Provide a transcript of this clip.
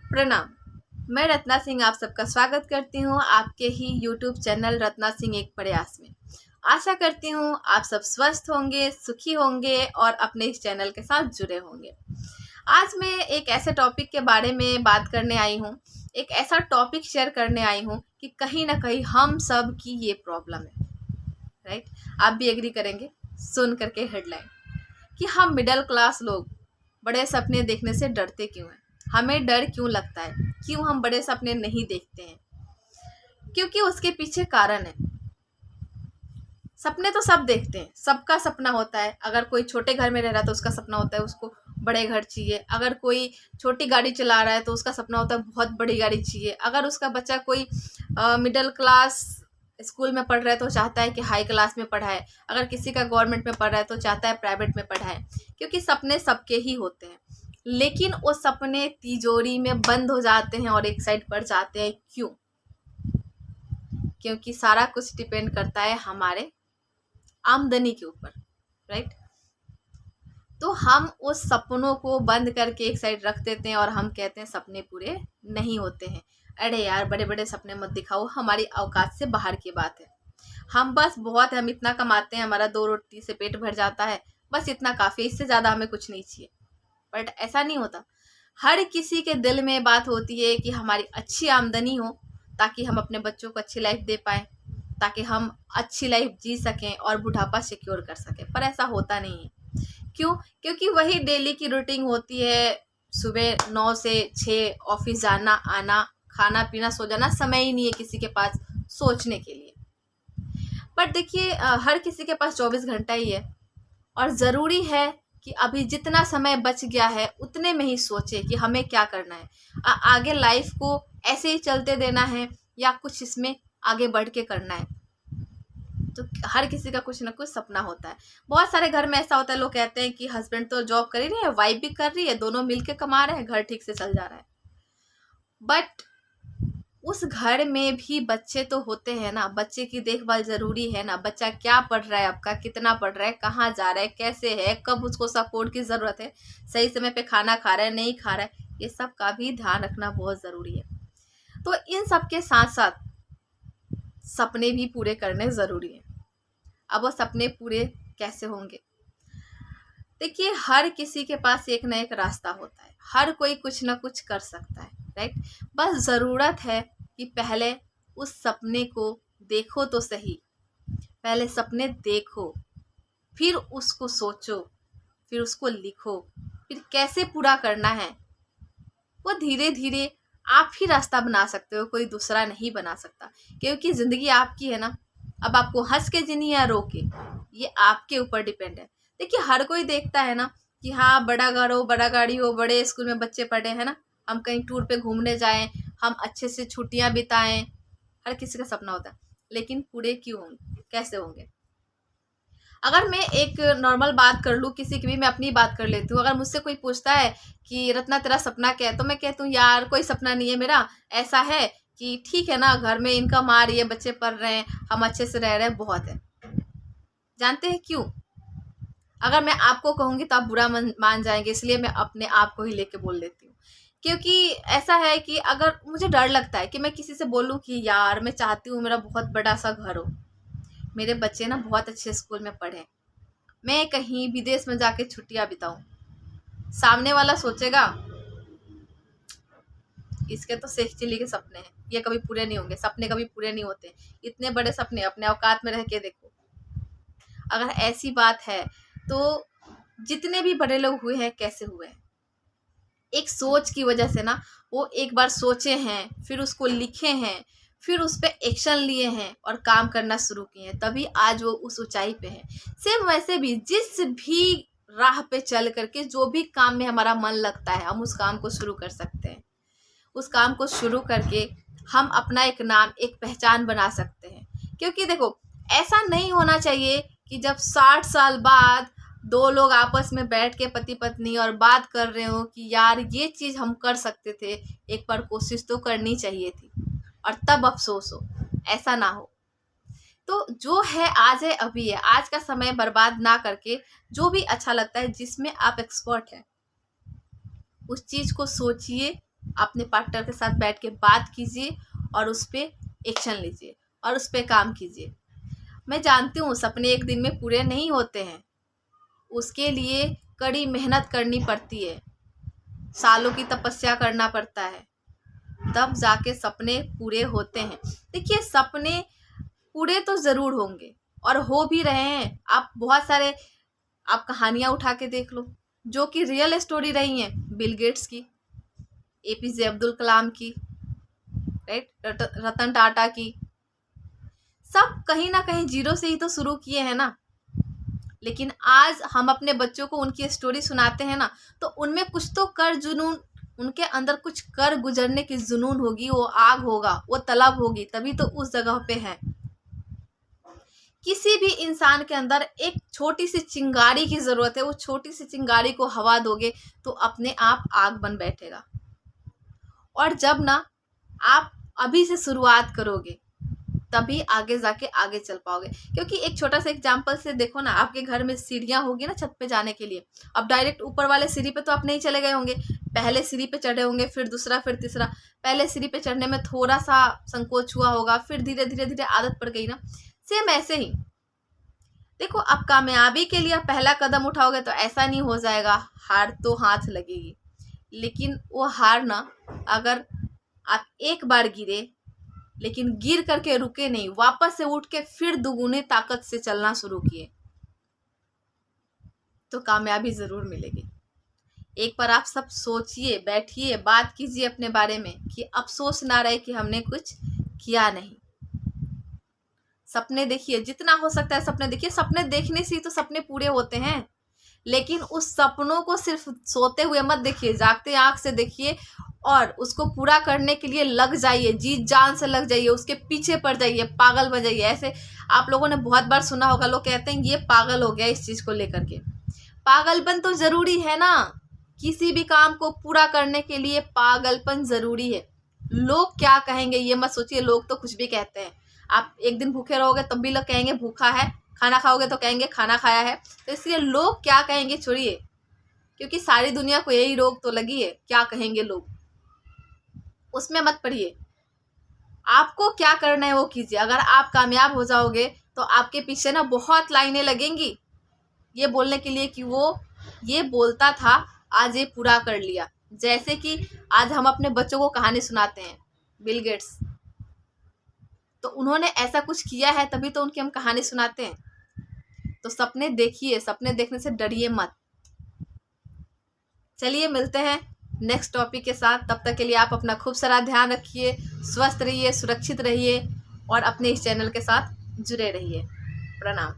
प्रणाम। मैं रत्ना सिंह आप सबका स्वागत करती हूँ आपके ही YouTube चैनल रत्ना सिंह एक प्रयास में। आशा करती हूँ आप सब स्वस्थ होंगे, सुखी होंगे और अपने इस चैनल के साथ जुड़े होंगे। आज मैं एक ऐसे टॉपिक के बारे में बात करने आई हूँ, एक ऐसा टॉपिक शेयर करने आई हूँ कि कहीं ना कहीं हम सब की ये प्रॉब्लम है। राइट, आप भी एग्री करेंगे सुन करके हेडलाइन कि हम मिडिल क्लास लोग बड़े सपने देखने से डरते क्यों हैं। हमें डर क्यों लगता है, क्यों हम बड़े सपने नहीं देखते हैं? क्योंकि उसके पीछे कारण है। सपने तो सब देखते हैं, सबका सपना होता है। अगर कोई छोटे घर में रह रहा है तो उसका सपना होता है उसको बड़े घर चाहिए। अगर कोई छोटी गाड़ी चला रहा है तो उसका सपना होता है बहुत बड़ी गाड़ी चाहिए। अगर उसका बच्चा कोई मिडिल क्लास स्कूल में पढ़ रहा है तो चाहता है कि हाई क्लास में पढ़ाए। अगर किसी का गवर्नमेंट में पढ़ रहा है तो चाहता है प्राइवेट में पढ़ाए। क्योंकि सपने सबके ही होते हैं, लेकिन वो सपने तिजोरी में बंद हो जाते हैं और एक साइड पर जाते हैं। क्यों? क्योंकि सारा कुछ डिपेंड करता है हमारे आमदनी के ऊपर। राइट, तो हम उस सपनों को बंद करके एक साइड रख देते हैं और हम कहते हैं सपने पूरे नहीं होते हैं। अरे यार, बड़े बड़े सपने मत दिखाओ, हमारी औकात से बाहर की बात है। हम बस बहुत है, हम इतना कमाते हैं, हमारा 2 रोटी से पेट भर जाता है, बस इतना काफ़ी, इससे ज़्यादा हमें कुछ नहीं चाहिए। बट ऐसा नहीं होता। हर किसी के दिल में बात होती है कि हमारी अच्छी आमदनी हो ताकि हम अपने बच्चों को अच्छी लाइफ दे पाएँ, ताकि हम अच्छी लाइफ जी सकें और बुढ़ापा सिक्योर कर सकें। पर ऐसा होता नहीं है। क्यों? क्योंकि वही डेली की रूटीन होती है। सुबह 9 से 6 ऑफिस जाना आना, खाना पीना, सो जाना। समय ही नहीं है किसी के पास सोचने के लिए। पर देखिए, हर किसी के पास 24 घंटा ही है और ज़रूरी है कि अभी जितना समय बच गया है उतने में ही सोचे कि हमें क्या करना है। आगे लाइफ को ऐसे ही चलते देना है या कुछ इसमें आगे बढ़ के करना है। तो हर किसी का कुछ ना कुछ सपना होता है। बहुत सारे घर में ऐसा होता है, लोग कहते हैं कि हस्बैंड तो जॉब कर ही रहे हैं, वाइफ भी कर रही है, दोनों मिलके कमा रहे हैं, घर ठीक से चल जा रहा है। बट उस घर में भी बच्चे तो होते हैं ना, बच्चे की देखभाल जरूरी है ना। बच्चा क्या पढ़ रहा है, आपका कितना पढ़ रहा है, कहाँ जा रहा है, कैसे है, कब उसको सपोर्ट की ज़रूरत है, सही समय पे खाना खा रहा है, नहीं खा रहा है, ये सब का भी ध्यान रखना बहुत ज़रूरी है। तो इन सब के साथ साथ सपने भी पूरे करने ज़रूरी है। अब वो सपने पूरे कैसे होंगे? देखिए, हर किसी के पास एक ना एक रास्ता होता है, हर कोई कुछ ना कुछ कर सकता है। राइट, बस ज़रूरत है कि पहले उस सपने को देखो तो सही। पहले सपने देखो, फिर उसको सोचो, फिर उसको लिखो, फिर कैसे पूरा करना है वो धीरे धीरे आप ही रास्ता बना सकते हो, कोई दूसरा नहीं बना सकता। क्योंकि ज़िंदगी आपकी है ना। अब आपको हंस के जीनी या रो के, ये आपके ऊपर डिपेंड है। देखिए, हर कोई देखता है ना कि हाँ, बड़ा घर हो, बड़ा गाड़ी हो, बड़े स्कूल में बच्चे पढ़े, है ना, हम कहीं टूर पे घूमने जाएं, हम अच्छे से छुट्टियां बिताएं। हर किसी का सपना होता है, लेकिन पूरे क्यों होंगे, कैसे होंगे? अगर मैं एक नॉर्मल बात कर लूँ, किसी की भी, मैं अपनी बात कर लेती हूँ। अगर मुझसे कोई पूछता है कि रत्ना तेरा सपना क्या है, तो मैं कहती हूँ यार कोई सपना नहीं है मेरा। ऐसा है कि ठीक है ना, घर में इनकम आ रही है, बच्चे पढ़ रहे हैं, हम अच्छे से रह रहे हैं, बहुत है। जानते हैं क्यों? अगर मैं आपको कहूँगी तो आप बुरा मान जाएंगे, इसलिए मैं अपने आप को ही लेके बोल लेती हूँ। क्योंकि ऐसा है कि अगर मुझे डर लगता है कि मैं किसी से बोलूँ कि यार मैं चाहती हूँ मेरा बहुत बड़ा सा घर हो, मेरे बच्चे ना बहुत अच्छे स्कूल में पढ़े, मैं कहीं विदेश में जाके छुट्टियां बिताऊं। सामने वाला सोचेगा इसके तो शेख चिल्ली के सपने हैं, ये कभी पूरे नहीं होंगे। सपने कभी पूरे नहीं होते। इतने बड़े सपने अपने औकात में रह के देखो। अगर ऐसी बात है तो जितने भी बड़े लोग हुए हैं कैसे हुए हैं? एक सोच की वजह से ना। वो एक बार सोचे हैं, फिर उसको लिखे हैं, फिर उस पर एक्शन लिए हैं और काम करना शुरू किए हैं, तभी आज वो उस ऊंचाई पे है। सेम वैसे भी जिस भी राह पे चल करके जो भी काम में हमारा मन लगता है, हम उस काम को शुरू कर सकते हैं। उस काम को शुरू करके हम अपना एक नाम, एक पहचान बना सकते हैं। क्योंकि देखो, ऐसा नहीं होना चाहिए कि जब 60 साल बाद 2 लोग आपस में बैठ के पति पत्नी और बात कर रहे हो कि यार ये चीज़ हम कर सकते थे, एक बार कोशिश तो करनी चाहिए थी, और तब अफसोस हो। ऐसा ना हो। तो जो है आज है, अभी है। आज का समय बर्बाद ना करके जो भी अच्छा लगता है, जिसमें आप एक्सपर्ट हैं, उस चीज़ को सोचिए अपने पार्टनर के साथ बैठ के बात कीजिए और उस पर एक्शन लीजिए और उस पर काम कीजिए। मैं जानती हूँ सपने एक दिन में पूरे नहीं होते हैं, उसके लिए कड़ी मेहनत करनी पड़ती है, सालों की तपस्या करना पड़ता है, तब जाके सपने पूरे होते हैं। देखिए सपने पूरे तो ज़रूर होंगे और हो भी रहे हैं। आप बहुत सारे आप कहानियाँ उठा के देख लो जो कि रियल स्टोरी रही हैं, बिल गेट्स की, APJ अब्दुल कलाम की, राइट, रतन टाटा की। सब कहीं ना कहीं जीरो से ही तो शुरू किए हैं ना। लेकिन आज हम अपने बच्चों को उनकी स्टोरी सुनाते हैं ना, तो उनमें कुछ तो कर जुनून, उनके अंदर कुछ कर गुजरने की जुनून होगी, वो आग होगा, वो तलब होगी, तभी तो उस जगह पे है। किसी भी इंसान के अंदर एक छोटी सी चिंगारी की जरूरत है। वो छोटी सी चिंगारी को हवा दोगे तो अपने आप आग बन बैठेगा। और जब ना आप अभी से शुरुआत करोगे तभी आगे जाके आगे चल पाओगे। क्योंकि एक छोटा सा एग्जांपल से देखो ना, आपके घर में सीढ़ियां होगी ना छत पे जाने के लिए। अब डायरेक्ट ऊपर वाले सीढ़ी पे तो आप नहीं चले गए होंगे, पहले सीढ़ी पे चढ़े होंगे, फिर दूसरा, फिर तीसरा। पहले सीढ़ी पे चढ़ने में थोड़ा सा संकोच हुआ होगा, फिर धीरे धीरे धीरे आदत पड़ गई ना। सेम ऐसे ही देखो, अब कामयाबी के लिए आप पहला कदम उठाओगे तो ऐसा नहीं हो जाएगा, हार तो हाथ लगेगी। लेकिन वो हार ना, अगर आप एक बार गिरे लेकिन गिर करके रुके नहीं, वापस से उठ के फिर दुगुनी ताकत से चलना शुरू किए, तो कामयाबी जरूर मिलेगी। एक बार आप सब सोचिए, बैठिए, बात कीजिए अपने बारे में कि अफसोस ना रहे कि हमने कुछ किया नहीं। सपने देखिए, जितना हो सकता है सपने देखिए। सपने देखने से ही तो सपने पूरे होते हैं। लेकिन उस सपनों को सिर्फ सोते हुए मत देखिए, जागते आंख से देखिए और उसको पूरा करने के लिए लग जाइए, जी जान से लग जाइए, उसके पीछे पड़ जाइए, पागल बन जाइए। ऐसे आप लोगों ने बहुत बार सुना होगा, लोग कहते हैं ये पागल हो गया इस चीज को लेकर के। पागलपन तो जरूरी है ना, किसी भी काम को पूरा करने के लिए पागलपन जरूरी है। लोग क्या कहेंगे ये मत सोचिए, लोग तो कुछ भी कहते हैं। आप एक दिन भूखे रहोगे तब भी लोग कहेंगे भूखा है, खाना खाओगे तो कहेंगे खाना खाया है। तो इसलिए लोग क्या कहेंगे छोड़िए, क्योंकि सारी दुनिया को यही रोग तो लगी है, क्या कहेंगे लोग, उसमें मत पड़िए। आपको क्या करना है वो कीजिए। अगर आप कामयाब हो जाओगे तो आपके पीछे ना बहुत लाइनें लगेंगी ये बोलने के लिए कि वो ये बोलता था, आज ये पूरा कर लिया। जैसे कि आज हम अपने बच्चों को कहानी सुनाते हैं, बिल गेट्स, तो उन्होंने ऐसा कुछ किया है तभी तो उनकी हम कहानी सुनाते हैं। तो सपने देखिए, सपने देखने से डरिए मत। चलिए मिलते हैं नेक्स्ट टॉपिक के साथ। तब तक के लिए आप अपना खूब सारा ध्यान रखिए, स्वस्थ रहिए, सुरक्षित रहिए और अपने इस चैनल के साथ जुड़े रहिए। प्रणाम।